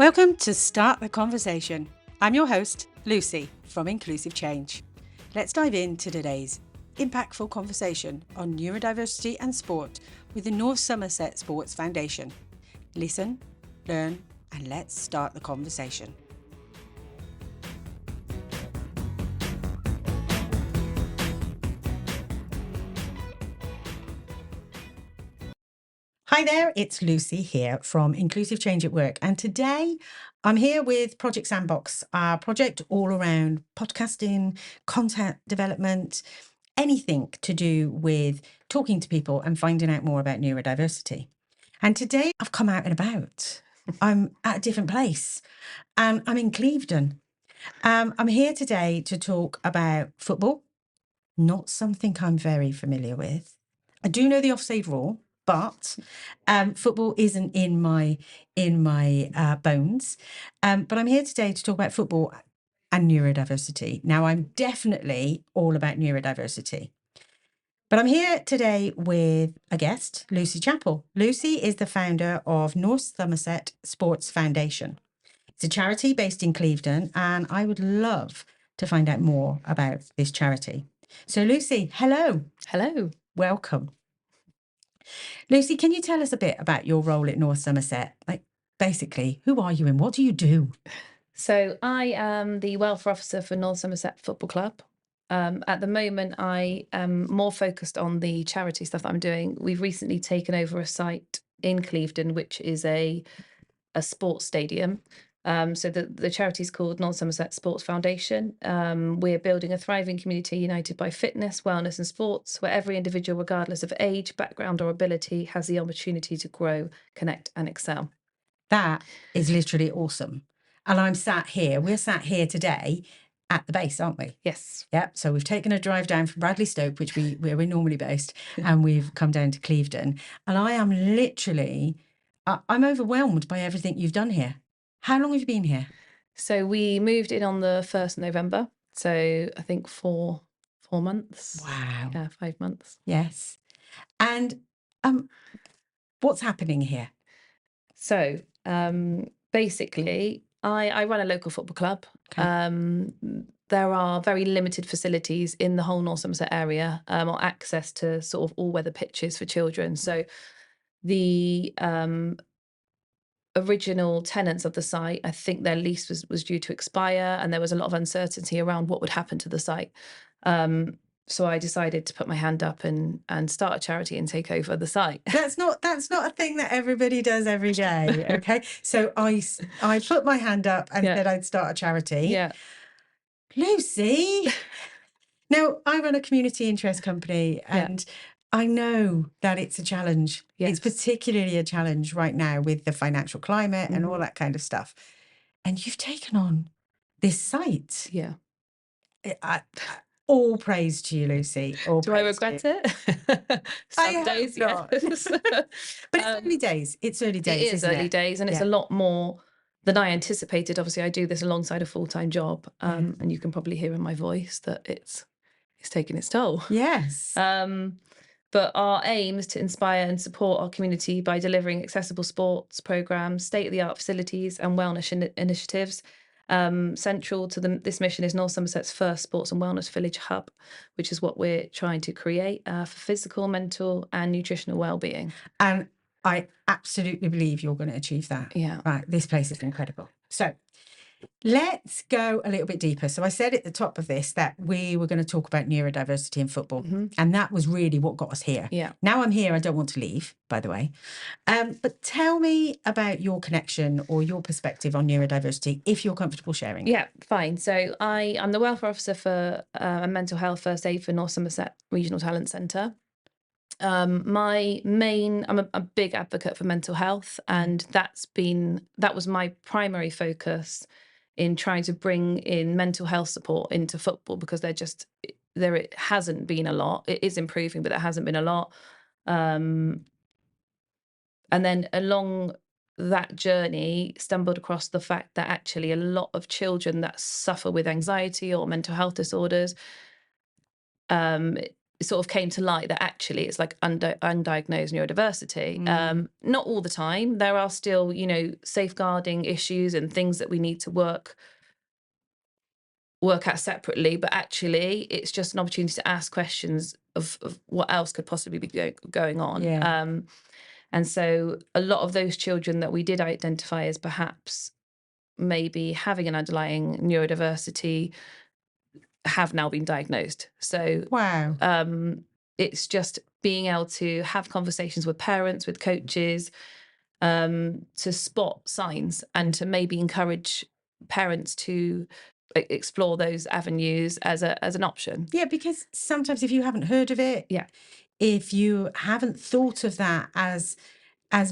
Welcome to Start the Conversation. I'm your host, Lucy from Inclusive Change. Let's dive into today's impactful conversation on neurodiversity and sport with the North Somerset Sports Foundation. Listen, learn, and let's start the conversation. Hi there, it's Lucy here from Inclusive Change at Work. And today I'm here with Project Sandbox, our project all around podcasting, content development, anything to do with talking to people and finding out more about neurodiversity. And today I've come out and about. I'm at a different place and I'm in Clevedon. I'm here today to talk about football, not something I'm very familiar with. I do know the offside rule, but football isn't in my bones. But I'm here today to talk about football and neurodiversity. Now, I'm definitely all about neurodiversity. But I'm here today with a guest, Lucy Chapell. Lucy is the founder of North Somerset Sports Foundation. It's a charity based in Clevedon, and I would love to find out more about this charity. So, Lucy, hello. Hello. Welcome. Lucy, can you tell us a bit about your role at North Somerset? Like, basically, who are you and what do you do? So I am the welfare officer for North Somerset Football Club. At the moment, I am more focused on the charity stuff that I'm doing. We've recently taken over a site in Clevedon, which is a sports stadium. So the charity is called North Somerset Sports Foundation. We're building a thriving community united by fitness, wellness and sports, where every individual, regardless of age, background or ability, has the opportunity to grow, connect and excel. That is literally awesome. And we're sat here today at the base, aren't we? Yes. Yep. So we've taken a drive down from Bradley Stoke, where we're normally based, and we've come down to Clevedon. And I am literally, I'm overwhelmed by everything you've done here. How long have you been here? So we moved in on the 1st of November. So I think 4 months. Wow. Yeah, 5 months. Yes. And what's happening here? So basically, I run a local football club. Okay. There are very limited facilities in the whole North Somerset area, or access to sort of all-weather pitches for children. So the original tenants of the site, I think their lease was due to expire, and there was a lot of uncertainty around what would happen to the site. So I decided to put my hand up and start a charity and take over the site. That's not a thing that everybody does every day. Okay. So I put my hand up and said I'd start a charity. Yeah. Lucy. Now, I run a community interest company and I know that it's a challenge. Yes. It's particularly a challenge right now with the financial climate and all that kind of stuff. And you've taken on this site. Yeah. All praise to you, Lucy. Do I regret it? Some days, yes. But it's early days. It's early days. It is early days, and it's a lot more than I anticipated. Obviously, I do this alongside a full-time job, and you can probably hear in my voice that it's taking its toll. Yes. But our aim is to inspire and support our community by delivering accessible sports programs, state-of-the-art facilities, and wellness initiatives. Central to this mission is North Somerset's first sports and wellness village hub, which is what we're trying to create for physical, mental and nutritional well-being. And I absolutely believe you're going to achieve that. Yeah. Right. This place is incredible. So let's go a little bit deeper. So I said at the top of this that we were going to talk about neurodiversity in football. Mm-hmm. And that was really what got us here. Yeah. Now I'm here. I don't want to leave, by the way. But tell me about your connection or your perspective on neurodiversity, if you're comfortable sharing. Yeah, fine. So I'm the welfare officer for mental health first aid for North Somerset Regional Talent Centre. I'm a big advocate for mental health, and that was my primary focus in trying to bring in mental health support into football, because it hasn't been a lot. It is improving, but there hasn't been a lot. And then along that journey, stumbled across the fact that actually a lot of children that suffer with anxiety or mental health disorders, it sort of came to light that actually it's like undiagnosed neurodiversity. Not all the time. There are still, you know, safeguarding issues and things that we need to work at separately, but actually it's just an opportunity to ask questions of what else could possibly be going on. Yeah. And so a lot of those children that we did identify as perhaps maybe having an underlying neurodiversity have now been diagnosed. So Wow. it's just being able to have conversations with parents, with coaches, to spot signs and to maybe encourage parents to explore those avenues as an option. Yeah, because sometimes if you haven't heard of it, Yeah. if you haven't thought of that as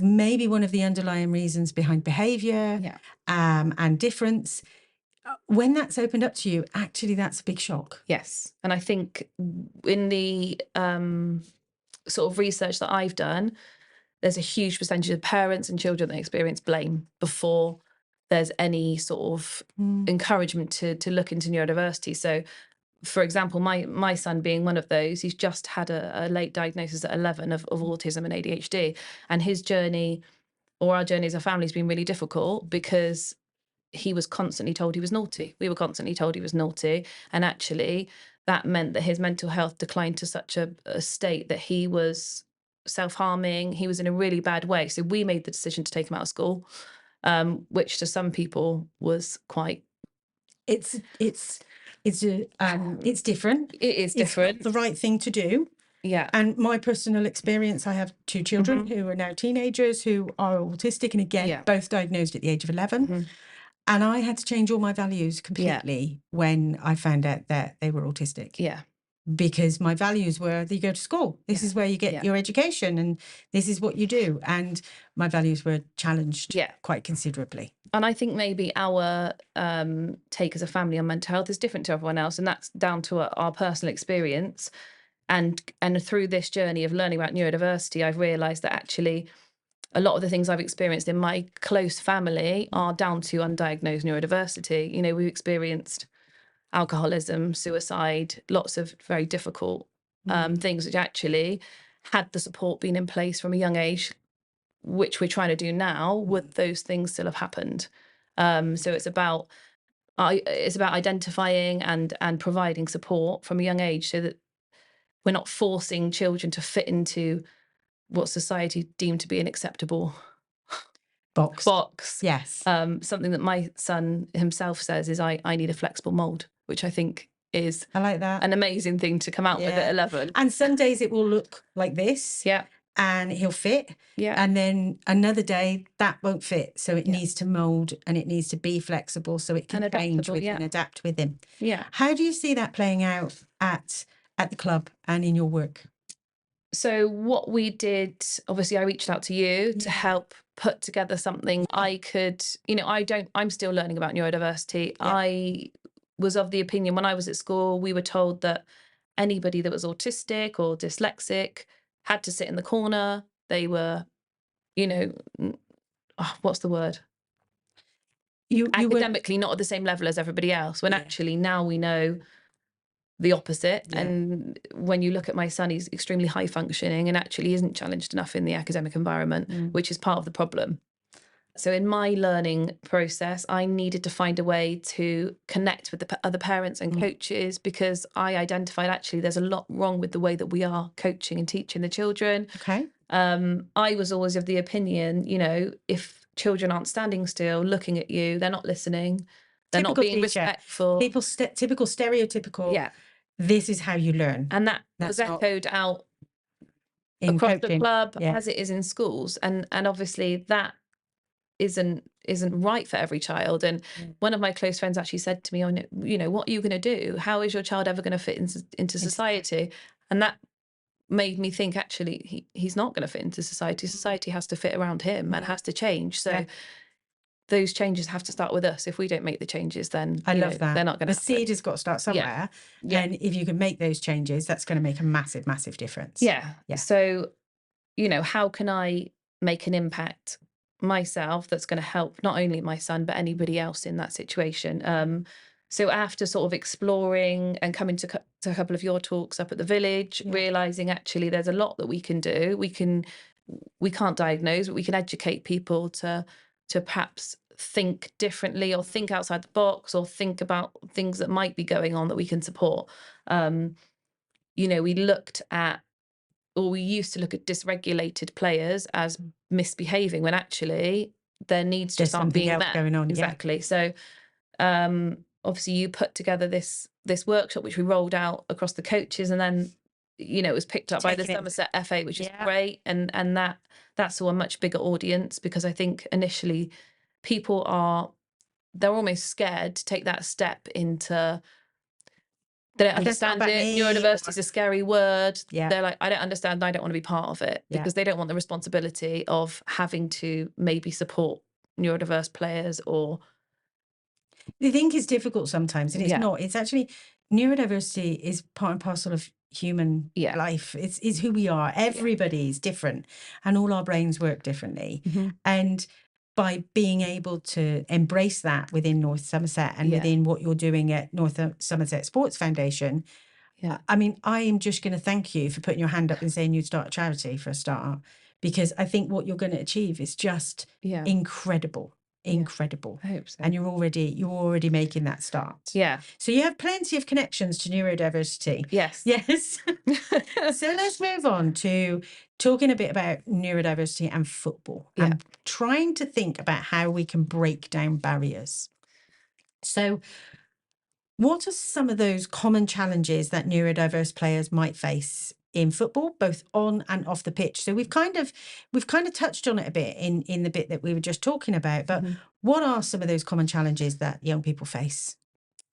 maybe one of the underlying reasons behind behavior, Yeah. and difference, when that's opened up to you, actually that's a big shock. Yes. And I think in the sort of research that I've done, there's a huge percentage of parents and children that experience blame before there's any sort of encouragement to look into neurodiversity. So, for example, my son being one of those, he's just had a late diagnosis at 11 of autism and ADHD. And his journey, or our journey as a family, has been really difficult because he was constantly told he was naughty. We were constantly told he was naughty. And actually, that meant that his mental health declined to such a state that he was self-harming. He was in a really bad way. So we made the decision to take him out of school, which to some people was quite... It's different. It is It's not different. the right thing to do. Yeah. And my personal experience, I have two children who are now teenagers who are autistic, and again, both diagnosed at the age of 11. And I had to change all my values completely when I found out that they were autistic. Yeah. Because my values were that you go to school. This is where you get your education and this is what you do. And my values were challenged quite considerably. And I think maybe our take as a family on mental health is different to everyone else. And that's down to our personal experience. And through this journey of learning about neurodiversity, I've realised that actually a lot of the things I've experienced in my close family are down to undiagnosed neurodiversity. You know, we've experienced alcoholism, suicide, lots of very difficult things, which actually, had the support been in place from a young age, which we're trying to do now, would those things still have happened? So it's about identifying and providing support from a young age so that we're not forcing children to fit into what society deemed to be an acceptable box. Yes. Something that my son himself says is, I need a flexible mold, which I think is I like that. an amazing thing to come out with at 11. And some days it will look like this. Yeah. And he'll fit. Yeah. And then another day that won't fit. So it needs to mold and it needs to be flexible so it can change with and adapt with him. Yeah. How do you see that playing out at the club and in your work? So what we did, obviously I reached out to you to help put together something I could, you know, I'm still learning about neurodiversity. I was of the opinion when I was at school, we were told that anybody that was autistic or dyslexic had to sit in the corner. They were, you know, what's the word? Academically not at the same level as everybody else, when actually now we know the opposite. And when you look at my son, he's extremely high functioning and actually isn't challenged enough in the academic environment, which is part of the problem. So in my learning process, I needed to find a way to connect with the other parents and coaches, because I identified actually there's a lot wrong with the way that we are coaching and teaching the children. Okay. I was always of the opinion, you know, if children aren't standing still, looking at you, they're not listening, they're not being respectful. People, typical, stereotypical. Yeah. This is how you learn. And that was echoed out across the club as it is in schools. And obviously that isn't right for every child. And one of my close friends actually said to me, "Oh, you know, what are you going to do? How is your child ever going to fit into society?" And that made me think, actually, he's not going to fit into society. Society has to fit around him and has to change. So those changes have to start with us. If we don't make the changes, then I love that. They're not going to. The seed has got to start somewhere. Yeah. And if you can make those changes, that's going to make a massive, massive difference. Yeah. So, you know, how can I make an impact myself that's going to help not only my son but anybody else in that situation? So after sort of exploring and coming to a couple of your talks up at the village, realizing actually there's a lot that we can do. We can't diagnose, but we can educate people to perhaps think differently, or think outside the box, or think about things that might be going on that we can support. We looked at, or we used to look at, dysregulated players as misbehaving, when actually their needs just aren't being met. Going on. Exactly. So obviously you put together this workshop, which we rolled out across the coaches, and then it was picked up by the Somerset FA, which is great, and that saw a much bigger audience, because I think initially they're almost scared to take that step into. They don't understand it. Neurodiversity is a scary word. They're like, I don't understand. I don't want to be part of it, because they don't want the responsibility of having to maybe support neurodiverse players. Or they think it's difficult sometimes, and it's not. It's actually, neurodiversity is part and parcel of human life. It's who we are. Everybody's different, and all our brains work differently. And by being able to embrace that within North Somerset and within what you're doing at North Somerset Sports Foundation, I mean, I am just going to thank you for putting your hand up and saying you'd start a charity for a start, because I think what you're going to achieve is just incredible. Incredible. I hope so. And you're already making that start. So you have plenty of connections to neurodiversity. Yes. So let's move on to talking a bit about neurodiversity and football, and trying to think about how we can break down barriers. So what are some of those common challenges that neurodiverse players might face in football, both on and off the pitch? So we've kind of touched on it a bit in the bit that we were just talking about, but what are some of those common challenges that young people face?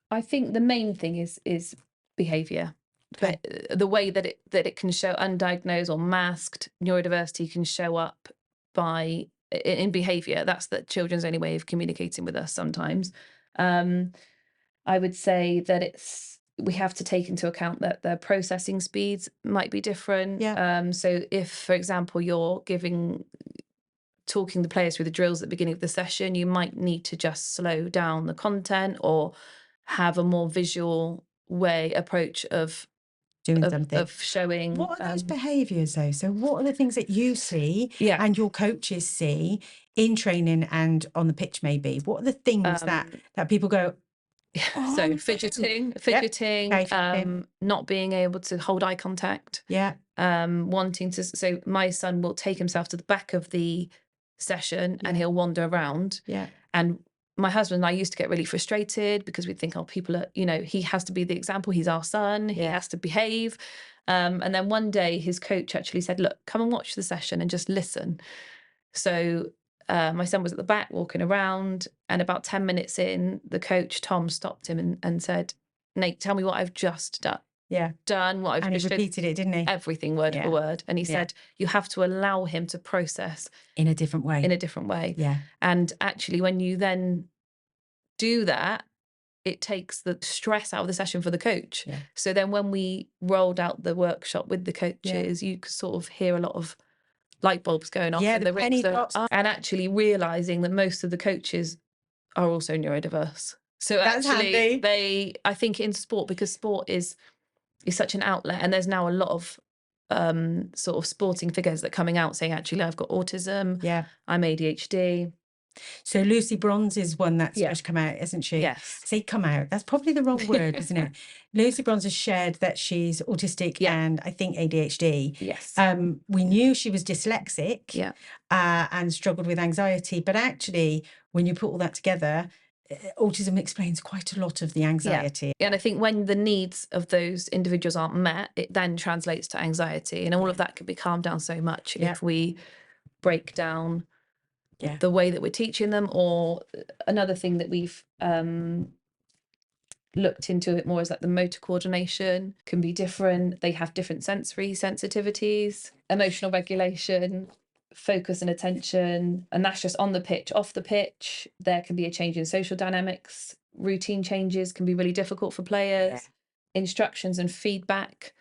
I think the main thing is behaviour. But the way that it can show undiagnosed or masked neurodiversity can show up in behaviour. That's the children's only way of communicating with us sometimes. I would say that we have to take into account that their processing speeds might be different. So if, for example, you're talking the players through the drills at the beginning of the session, you might need to just slow down the content, or have a more visual approach of doing something, of showing. What are those behaviours though? So what are the things that you see and your coaches see in training and on the pitch maybe? What are the things that people go, so fidgeting, not being able to hold eye contact. Wanting to. So my son will take himself to the back of the session and he'll wander around. And my husband and I used to get really frustrated, because we'd think, people are, he has to be the example. He's our son. He has to behave. And then one day his coach actually said, look, come and watch the session and just listen. So my son was at the back walking around, and about 10 minutes in, the coach, Tom, stopped him and said, Nate, tell me what I've just done. Done what I've just done. And he repeated it, didn't he? Everything word for word. And he said, you have to allow him to process in a different way. And actually, when you then do that, it takes the stress out of the session for the coach. So then when we rolled out the workshop with the coaches, you could sort of hear a lot of light bulbs going off in the penny drops, and actually realizing that most of the coaches are also neurodiverse. So that's actually handy. I think in sport, because sport is such an outlet, and there's now a lot of sort of sporting figures that are coming out saying, actually, I've got autism, I'm ADHD. So Lucy Bronze is one that's just come out, isn't she? Yes. Say come out. That's probably the wrong word, isn't it? Lucy Bronze has shared that she's autistic and I think ADHD. Yes. We knew she was dyslexic and struggled with anxiety, but actually, when you put all that together, autism explains quite a lot of the anxiety. And I think when the needs of those individuals aren't met, it then translates to anxiety, and all of that can be calmed down so much if we break down the way that we're teaching them. Or another thing that we've looked into a bit more is that the motor coordination can be different. They have different sensory sensitivities, emotional regulation, focus and attention, and that's just on the pitch. Off the pitch, there can be a change in social dynamics. Routine changes can be really difficult for players. Instructions and feedback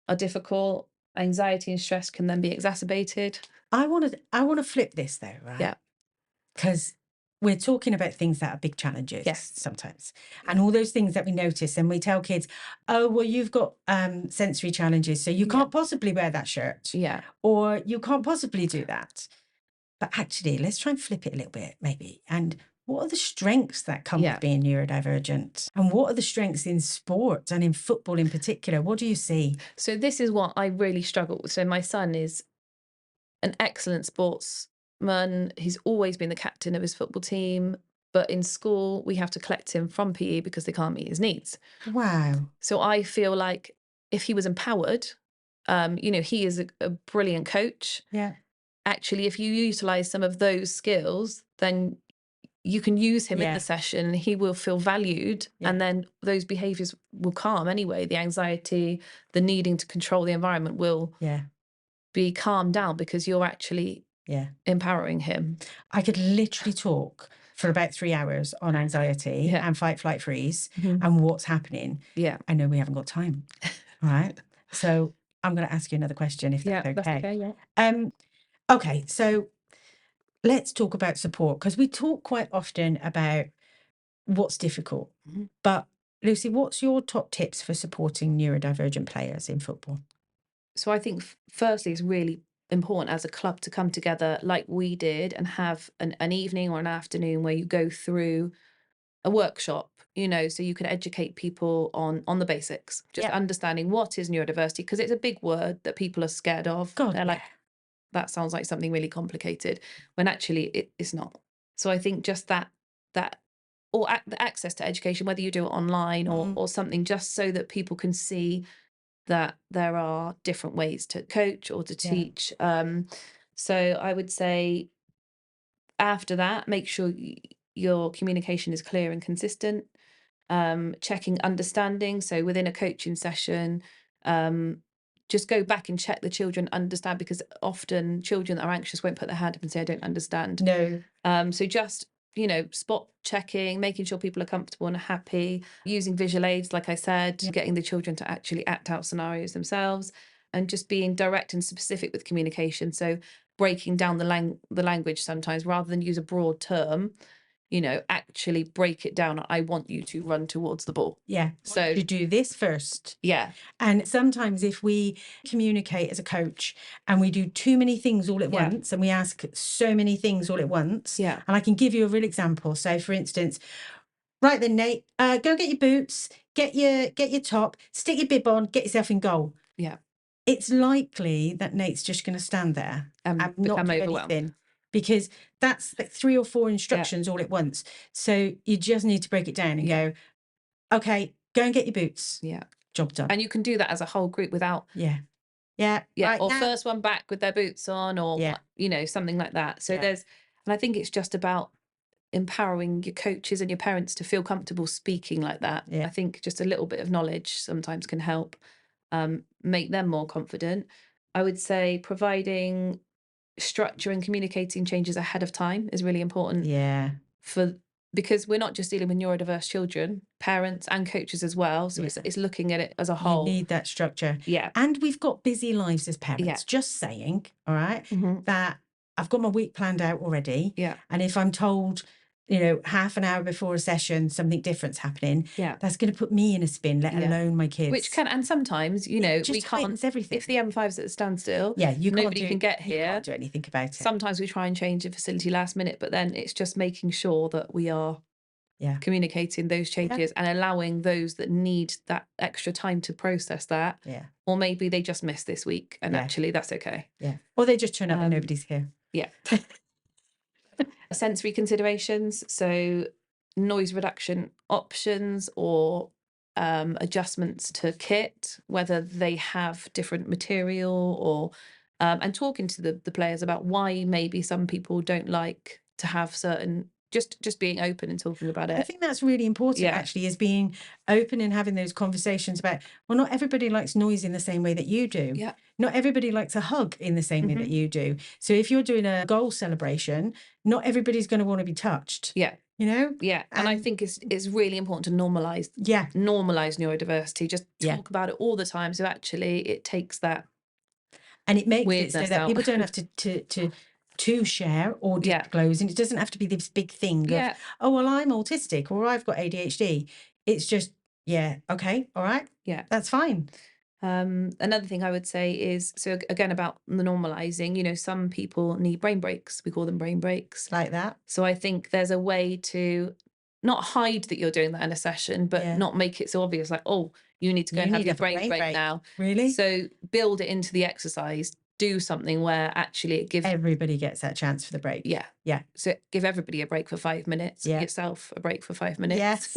are difficult. Anxiety and stress can then be exacerbated. I want to flip this though, right? Yeah. Because we're talking about things that are big challenges Yes. sometimes. And all those things that we notice, and we tell kids, oh, well, you've got sensory challenges, so you can't possibly wear that shirt. Yeah. Or you can't possibly do that. But actually, let's try and flip it a little bit, maybe. And what are the strengths that come with being neurodivergent? And what are the strengths in sport and in football in particular? What do you see? So this is what I really struggle with. So my son is an excellent sportsman. He's always been the captain of his football team. But in school, we have to collect him from PE because they can't meet his needs. Wow. So I feel like if he was empowered, he is a brilliant coach. Yeah. Actually, if you utilize some of those skills, then you can use him in the session and he will feel valued. And then those behaviors will calm anyway. The anxiety, the needing to control the environment will be calmed down because you're actually empowering him. I could literally talk for about 3 hours on anxiety and fight, flight, freeze and what's happening. Yeah. I know we haven't got time. All right. So I'm going to ask you another question if that's okay. That's okay, yeah. Okay, so let's talk about support, because we talk quite often about what's difficult. But Lucy, what's your top tips for supporting neurodivergent players in football? So I think firstly, it's really important as a club to come together like we did and have an evening or an afternoon where you go through a workshop, so you can educate people on the basics, just understanding what is neurodiversity, because it's a big word that people are scared of. They're like, that sounds like something really complicated, when actually it's not. So I think just that or the access to education, whether you do it online or something, just so that people can see that there are different ways to coach or to teach. So I would say after that, make sure your communication is clear and consistent. Checking understanding. So within a coaching session, just go back and check the children understand, because often children that are anxious won't put their hand up and say, I don't understand. No. So just, spot checking, making sure people are comfortable and happy, using visual aids, like I said, getting the children to actually act out scenarios themselves, and just being direct and specific with communication. So breaking down the language sometimes, rather than use a broad term, actually break it down. I want you to run towards the ball. Yeah. So you do this first. Yeah. And sometimes if we communicate as a coach and we do too many things all at once, and we ask so many things all at once, and I can give you a real example. So for instance, right then, Nate, go get your boots, get your top, stick your bib on, get yourself in goal. Yeah. It's likely that Nate's just going to stand there and not do anything, because that's like 3 or 4 instructions all at once. So you just need to break it down and go, okay, go and get your boots. Yeah. Job done. And you can do that as a whole group without. Yeah. Right, or first one back with their boots on, or something like that. So and I think it's just about empowering your coaches and your parents to feel comfortable speaking like that. I think just a little bit of knowledge sometimes can help make them more confident. I would say providing structure and communicating changes ahead of time is really important. Because we're not just dealing with neurodiverse children, parents and coaches as well. So it's looking at it as a whole. You need that structure. Yeah. And we've got busy lives as parents. Yeah. Just saying, all right, that I've got my week planned out already. Yeah. And if I'm told, half an hour before a session, something different's happening, that's going to put me in a spin, let alone my kids. Which can, and sometimes, we can't, everything. If the M5's at a standstill, nobody can get here. You can't do anything about it. Sometimes we try and change the facility last minute, but then it's just making sure that we are communicating those changes and allowing those that need that extra time to process that. Yeah. Or maybe they just missed this week and actually that's okay. Yeah. Or they just turn up and nobody's here. Yeah. Sensory considerations, so noise reduction options or adjustments to kit, whether they have different material, or and talking to the players about why maybe some people don't like to have certain, just being open and talking about it. I think that's really important, actually, is being open and having those conversations about, well, not everybody likes noise in the same way that you do. Yeah. Not everybody likes a hug in the same way that you do. So if you're doing a goal celebration, not everybody's going to want to be touched. Yeah. Yeah. And I think it's really important to normalize neurodiversity. Just talk about it all the time. So actually it takes that. And it makes it so that people don't have to to share or Yeah. disclose. And it doesn't have to be this big thing of, Yeah. oh, well, I'm autistic or I've got ADHD. It's just, yeah, okay, all right, Yeah. that's fine. Another thing I would say is, so again, about the normalizing, you know, some people need brain breaks. We call them brain breaks. Like that. So I think there's a way to not hide that you're doing that in a session, but Yeah. not make it so obvious, like, oh, you need to go You and have need to your have a brain brain break break. now. Really? So build it into the exercise. Do something where actually it gives Everybody gets that chance for the break. yeah. Yeah. So give everybody a break for 5 minutes, Yeah. yourself a break for 5 minutes. Yes.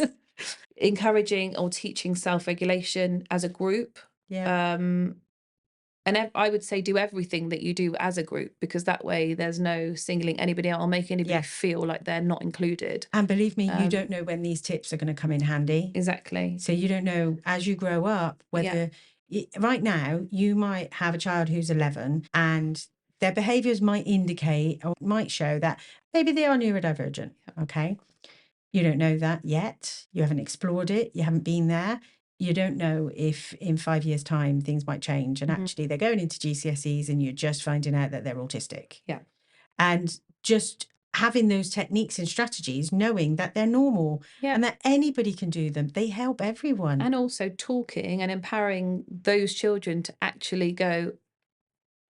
Encouraging or teaching self-regulation as a group. Yeah. And I would say do everything that you do as a group, because that way there's no singling anybody out or making anybody Yeah. feel like they're not included. And believe me, you don't know when these tips are going to come in handy. Exactly. So you don't know as you grow up whether right now you might have a child who's 11 and their behaviors might indicate or might show that maybe they are neurodivergent. Okay. You don't know that yet. You haven't explored it. You haven't been there. You don't know if in 5 years' time things might change and actually they're going into GCSEs and you're just finding out that they're autistic. Yeah. And just having those techniques and strategies, knowing that they're normal and that anybody can do them, they help everyone. And also talking and empowering those children to actually go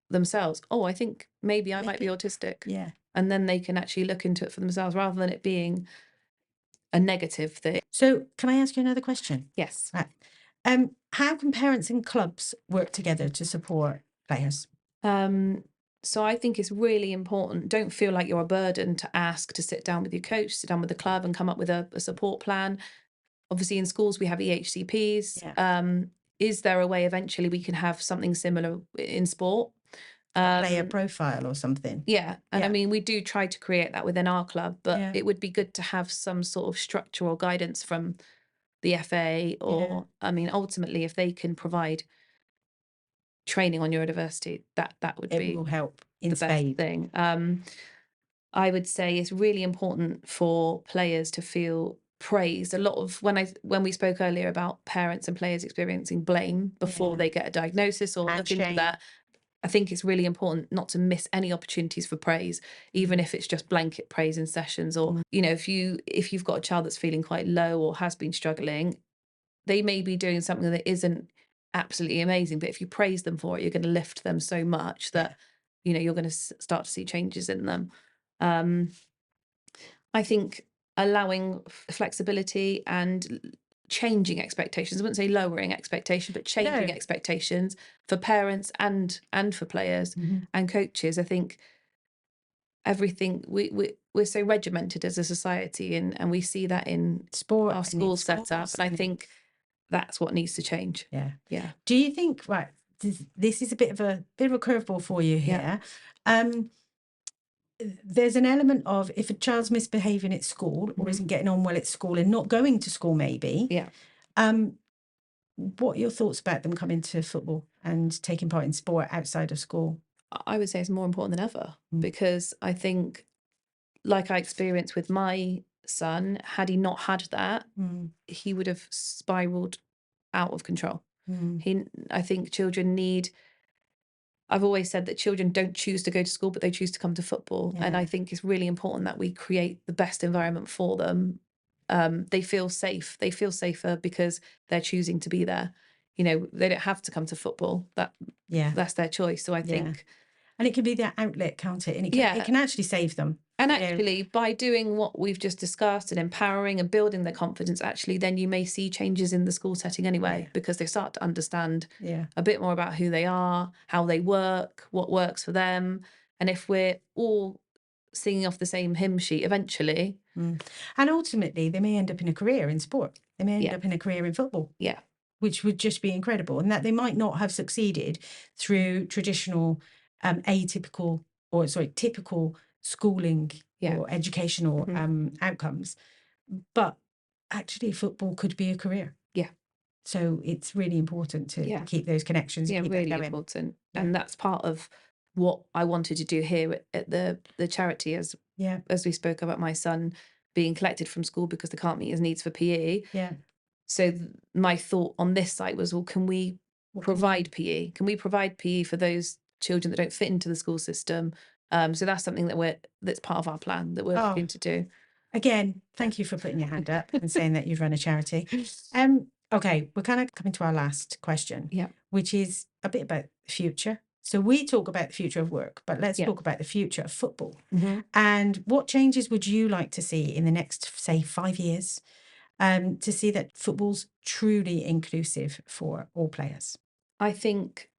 themselves, oh, I think maybe I might be autistic. Yeah. And then they can actually look into it for themselves rather than it being a negative thing. So can I ask you another question? Yes. Right. How can parents and clubs work together to support players? So I think it's really important. Don't feel like you're a burden to ask to sit down with your coach, sit down with the club and come up with a support plan. Obviously in schools we have EHCPs. Yeah. Is there a way eventually we can have something similar in sport? A player profile or something. Yeah. And I mean, we do try to create that within our club, but Yeah. it would be good to have some sort of structural guidance from the FA or, I mean, ultimately, if they can provide training on neurodiversity, that would It be will help in the best spades. thing. I would say it's really important for players to feel praised. A lot of when we spoke earlier about parents and players experiencing blame before they get a diagnosis or And look into shame. that, I think it's really important not to miss any opportunities for praise, even if it's just blanket praise in sessions. Or, you know, if you've got a child that's feeling quite low or has been struggling, they may be doing something that isn't absolutely amazing, but if you praise them for it, you're going to lift them so much that, you know, you're going to start to see changes in them. I think allowing flexibility and changing expectations. I wouldn't say lowering expectation, but changing expectations for parents and for players and coaches. I think everything we're so regimented as a society, and we see that in Sport our and school in setup. schools And I and think that's what needs to change. Yeah. Yeah. Do you think, right, this is a bit of a curveball for you here. There's an element of if a child's misbehaving at school or isn't getting on well at school and not going to school maybe, Yeah. what are your thoughts about them coming to football and taking part in sport outside of school? I would say it's more important than ever, because I think, like I experienced with my son, had he not had that, he would have spiraled out of control. I think children need, I've always said that children don't choose to go to school, but they choose to come to football. And I think it's really important that we create the best environment for them. They feel safe. They feel safer because they're choosing to be there. You know, they don't have to come to football. That's their choice. So I think, and it can be their outlet, can't it? And it can actually save them. and actually, by doing what we've just discussed and empowering and building their confidence, actually, then you may see changes in the school setting anyway, because they start to understand a bit more about who they are, how they work, what works for them. And if we're all singing off the same hymn sheet, eventually. And ultimately, they may end up in a career in sport. They may end up in a career in football. Yeah. Which would just be incredible. And that they might not have succeeded through traditional, typical schooling or educational outcomes. But actually, football could be a career. Yeah. So it's really important to keep those connections. Yeah, and keep really that going. important. And that's part of what I wanted to do here at the charity, as we spoke about my son being collected from school because they can't meet his needs for PE. Yeah. So my thought on this site was, well, can we provide PE? Can we provide PE for those children that don't fit into the school system, So that's something that's part of our plan that we're looking to do. Again, thank you for putting your hand up and saying that you've run a charity. Okay, we're kind of coming to our last question, which is a bit about the future. So we talk about the future of work, but let's talk about the future of football. And what changes would you like to see in the next, say, 5 years to see that football's truly inclusive for all players? I think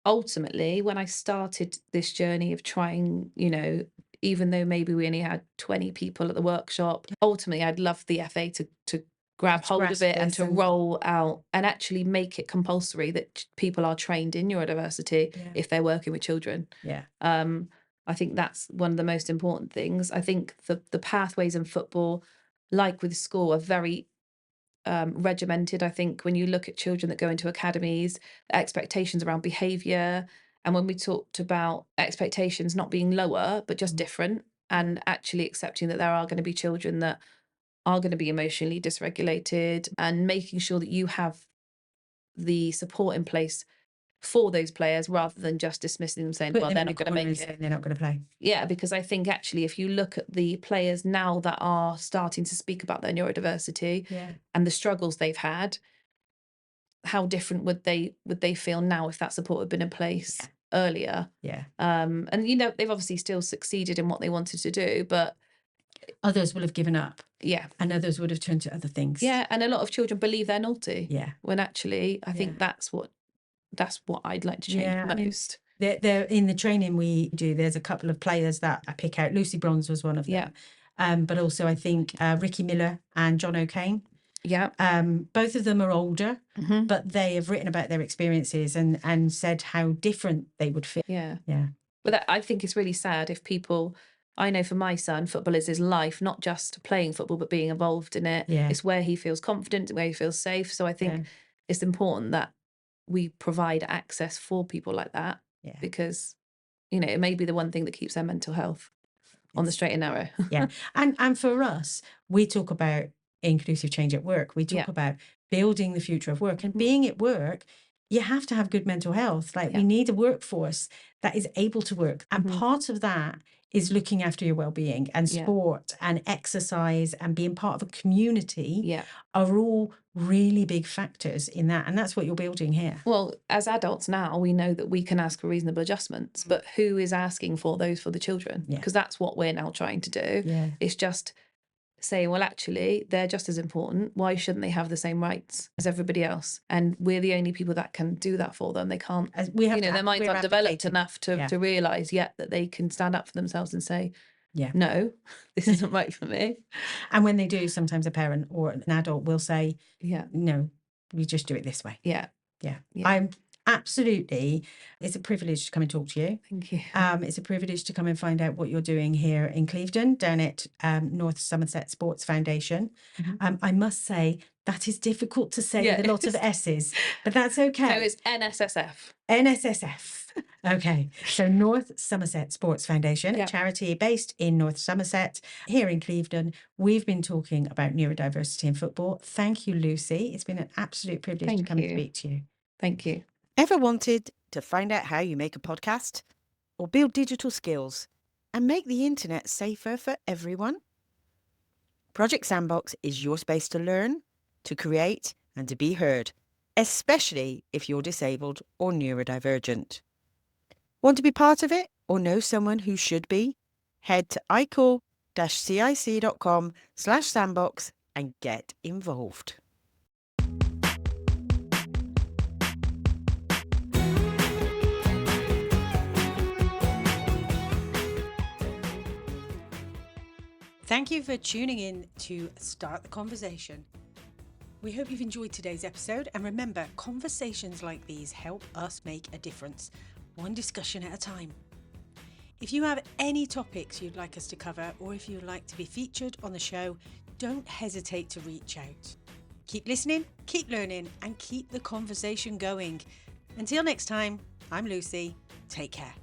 ultimately, when I started this journey of trying, even though maybe we only had 20 people at the workshop, ultimately I'd love the FA to grab hold of it and to roll out and actually make it compulsory that people are trained in neurodiversity if they're working with children. I think that's one of the most important things. I think the pathways in football, like with school, are very regimented. I think when you look at children that go into academies, the expectations around behaviour, and when we talked about expectations not being lower but just different, and actually accepting that there are going to be children that are going to be emotionally dysregulated, and making sure that you have the support in place for those players rather than just dismissing them, saying, well, they're not going to make it. They're not going to play. Yeah, because I think actually if you look at the players now that are starting to speak about their neurodiversity and the struggles they've had, how different would they feel now if that support had been in place earlier? And they've obviously still succeeded in what they wanted to do, but others will have given up. And others would have turned to other things. And a lot of children believe they're naughty. When actually I think that's what I'd like to change most. They're in the training we do, there's a couple of players that I pick out. Lucy Bronze was one of them. But also I think Ricky Miller and John O'Kane. Both of them are older, but they have written about their experiences and said how different they would feel. But I think it's really sad if people, I know for my son, football is his life, not just playing football, but being involved in it. It's where he feels confident, where he feels safe. So I think it's important that we provide access for people like that, because, it may be the one thing that keeps their mental health on the straight and narrow. And for us, we talk about inclusive change at work. We talk about building the future of work, and being at work, you have to have good mental health. Like we need a workforce that is able to work. And part of that is looking after your well-being, and sport and exercise and being part of a community are all really big factors in that. And that's what you're building here. Well, as adults now, we know that we can ask for reasonable adjustments, but who is asking for those for the children? Because that's what we're now trying to do. It's just saying, well, actually, they're just as important. Why shouldn't they have the same rights as everybody else? And we're the only people that can do that for them. They can't, their minds aren't developed enough to realise yet that they can stand up for themselves and say, no, this isn't right for me. And when they do, sometimes a parent or an adult will say, no, we just do it this way. I'm absolutely, it's a privilege to come and talk to you. Thank you. It's a privilege to come and find out what you're doing here in Clevedon, down at North Somerset Sports Foundation. I must say, that is difficult to say with a lot of S's, but that's okay. So it's NSSF. NSSF. Okay, so North Somerset Sports Foundation, a charity based in North Somerset, here in Clevedon. We've been talking about neurodiversity in football. Thank you, Lucy. It's been an absolute privilege to come and speak to you. Thank you. Ever wanted to find out how you make a podcast or build digital skills and make the internet safer for everyone? Project Sandbox is your space to learn, to create and to be heard, especially if you're disabled or neurodivergent. Want to be part of it or know someone who should be? Head to icall-cic.com/sandbox and get involved. Thank you for tuning in to Start the Conversation. We hope you've enjoyed today's episode, and remember, conversations like these help us make a difference, one discussion at a time. If you have any topics you'd like us to cover, or if you'd like to be featured on the show, don't hesitate to reach out. Keep listening, keep learning, and keep the conversation going. Until next time, I'm Lucy. Take care.